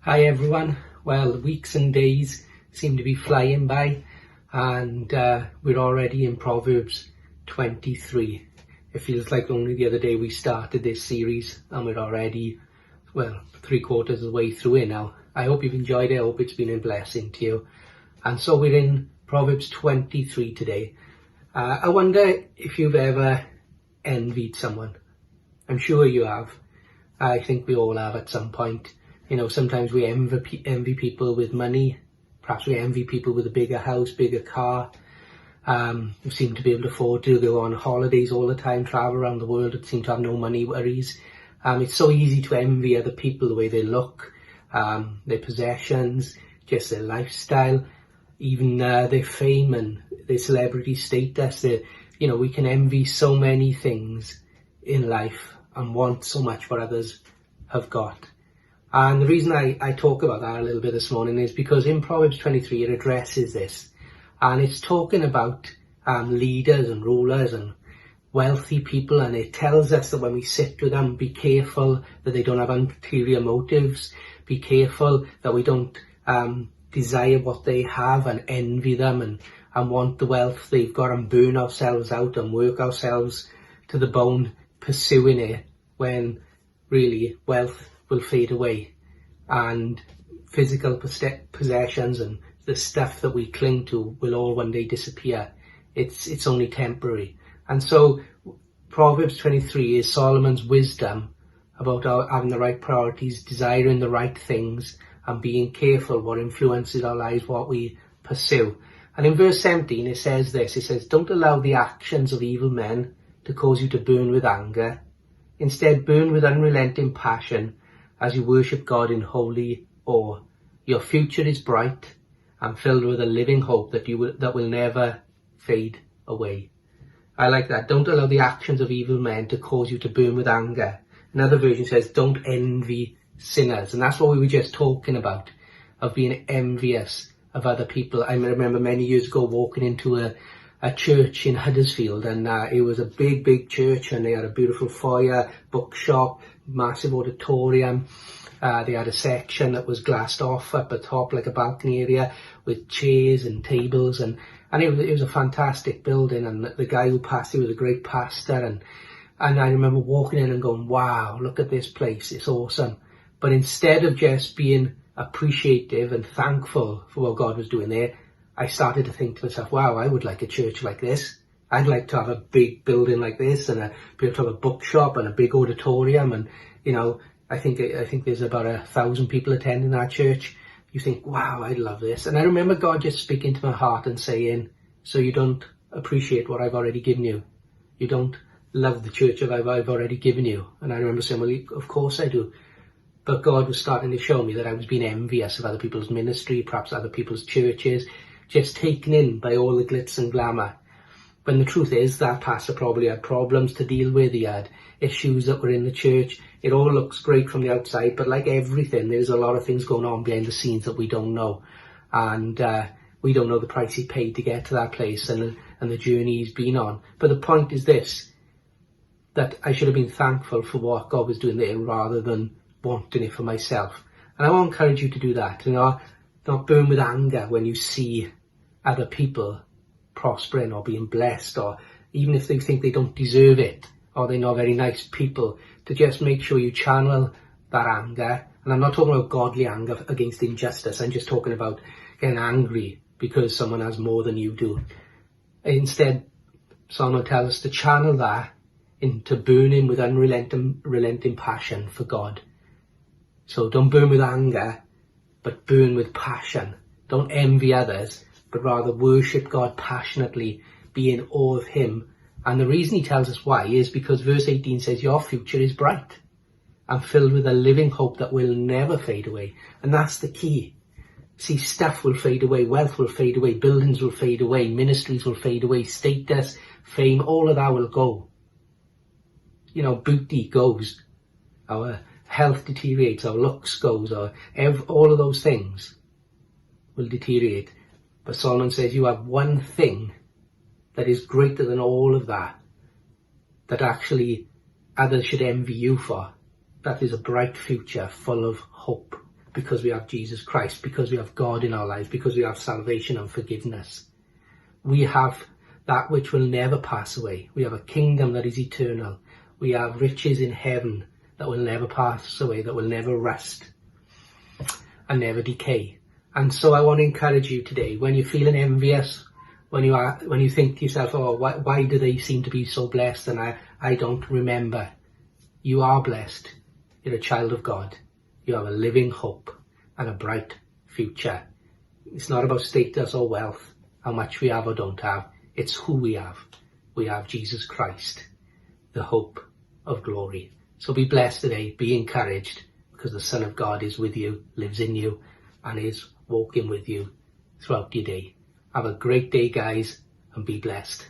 Hi everyone. Well, weeks and days seem to be flying by, and we're already in Proverbs 23. It feels like only the other day we started this series and we're already, well, 3/4 of the way through it now. I hope you've enjoyed it. I hope it's been a blessing to you. And so we're in Proverbs 23 today. I wonder if you've ever envied someone. I'm sure you have. I think we all have at some point. You know, sometimes we envy people with money. Perhaps we envy people with a bigger house, bigger car, who seem to be able to afford to go on holidays all the time, travel around the world, and seem to have no money worries. It's so easy to envy other people, the way they look, their possessions, just their lifestyle, even their fame and their celebrity status. We can envy so many things in life and want so much what others have got. And the reason I talk about that a little bit this morning is because in Proverbs 23 it addresses this, and it's talking about leaders and rulers and wealthy people, and it tells us that when we sit with them, be careful that they don't have ulterior motives, be careful that we don't desire what they have and envy them and want the wealth they've got and burn ourselves out and work ourselves to the bone pursuing it, when really wealth will fade away and physical possessions and the stuff that we cling to will all one day disappear. It's only temporary. And so Proverbs 23 is Solomon's wisdom about having the right priorities, desiring the right things, and being careful what influences our lives, what we pursue. And in verse 17 it says this, it says, "Don't allow the actions of evil men to cause you to burn with anger. Instead, burn with unrelenting passion as you worship God in holy awe. Your future is bright and filled with a living hope that will never fade away." I like that. Don't allow the actions of evil men to cause you to burn with anger. Another version says, don't envy sinners. And that's what we were just talking about, of being envious of other people. I remember many years ago walking into a church in Huddersfield, and it was a big church, and they had a beautiful foyer, bookshop, massive auditorium. They had a section that was glassed off up at top, like a balcony area, with chairs and tables, and it was a fantastic building. And the guy who passed it was a great pastor, and I remember walking in and going, wow, look at this place, it's awesome. But instead of just being appreciative and thankful for what God was doing there, I started to think to myself, wow, I would like a church like this. I'd like to have a big building like this, and be able to have a bookshop and a big auditorium. And, I think there's about 1,000 people attending that church. You think, wow, I'd love this. And I remember God just speaking to my heart and saying, so you don't appreciate what I've already given you? You don't love the church that I've already given you? And I remember saying, well, of course I do. But God was starting to show me that I was being envious of other people's ministry, perhaps other people's churches, just taken in by all the glitz and glamour. When the truth is that pastor probably had problems to deal with. He had issues that were in the church. It all looks great from the outside, but like everything, there's a lot of things going on behind the scenes that we don't know. And we don't know the price he paid to get to that place and the journey he's been on. But the point is this, that I should have been thankful for what God was doing there rather than wanting it for myself. And I want to encourage you to do that. Not burn with anger when you see other people prospering or being blessed, or even if they think they don't deserve it or they're not very nice people, to just make sure you channel that anger. And I'm not talking about godly anger against injustice. I'm just talking about getting angry because someone has more than you do. Instead, Solomon tells us to channel that into burning with unrelenting passion for God. So don't burn with anger, but burn with passion. Don't envy others, but rather worship God passionately, be in awe of him. And the reason he tells us why is because verse 18 says, your future is bright and filled with a living hope that will never fade away. And that's the key. See, stuff will fade away, wealth will fade away, buildings will fade away, ministries will fade away, status, fame, all of that will go. Beauty goes, our health deteriorates, our looks goes, all of those things will deteriorate. But Solomon says you have one thing that is greater than all of that actually others should envy you for. That is a bright future full of hope because we have Jesus Christ, because we have God in our lives, because we have salvation and forgiveness. We have that which will never pass away. We have a kingdom that is eternal. We have riches in heaven that will never pass away, that will never rust and never decay. And so I want to encourage you today, when you're feeling envious, when you think to yourself, oh, why do they seem to be so blessed and I don't, remember, you are blessed. You're a child of God. You have a living hope and a bright future. It's not about status or wealth, how much we have or don't have. It's who we have. We have Jesus Christ, the hope of glory. So be blessed today, be encouraged, because the Son of God is with you, lives in you, and is walking with you throughout your day. Have a great day, guys, and be blessed.